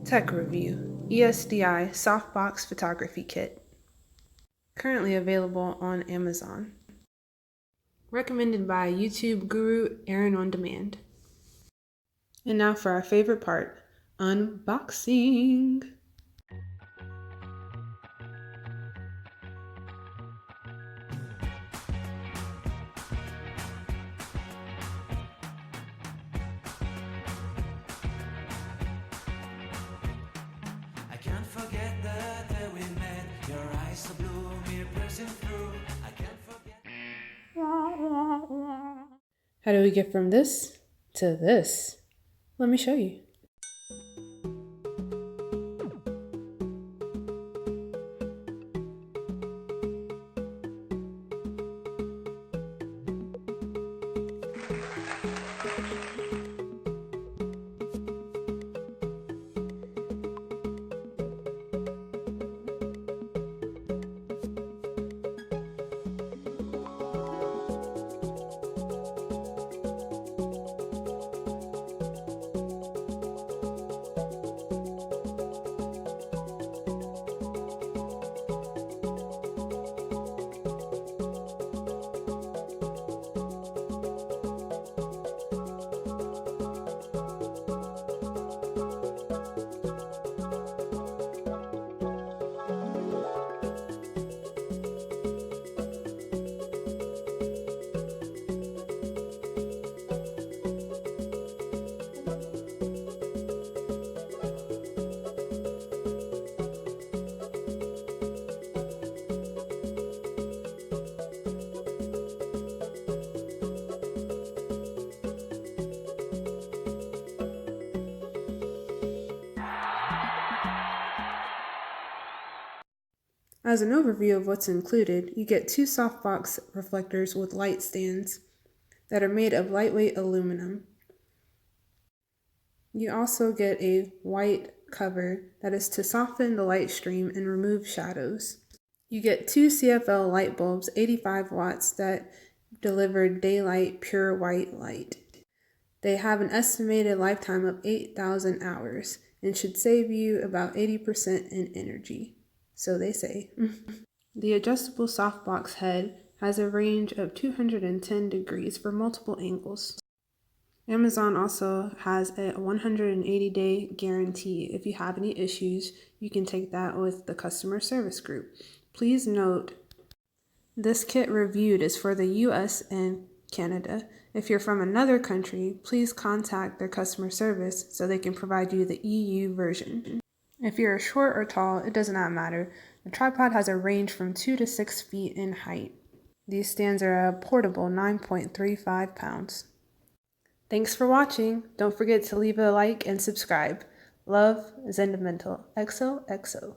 Tech Review, ESDI SOFTBOX Photography Kit. Currently available on Amazon. Recommended by YouTube guru Erin on demand. And now for our favorite part, unboxing. I can't forget the day we met. Your eyes so blue, me piercing through. I can't forget. How do we get from this to this? Let me show you. As an overview of what's included, you get 2 softbox reflectors with light stands that are made of lightweight aluminum. You also get a white cover that is to soften the light stream and remove shadows. You get 2 CFL light bulbs, 85 watts, that deliver daylight pure white light. They have an estimated lifetime of 8,000 hours and should save you about 80% in energy. So they say. The adjustable softbox head has a range of 210 degrees for multiple angles. Amazon also has a 180-day guarantee. If you have any issues, you can take that with the customer service group. Please note, this kit reviewed is for the US and Canada. If you're from another country, please contact their customer service so they can provide you the EU version. If you're short or tall, it does not matter. The tripod has a range from 2 to 6 feet in height. These stands are a portable 9.35 pounds. Thanks for watching. Don't forget to leave a like and subscribe. Love, Zendamental XOXO.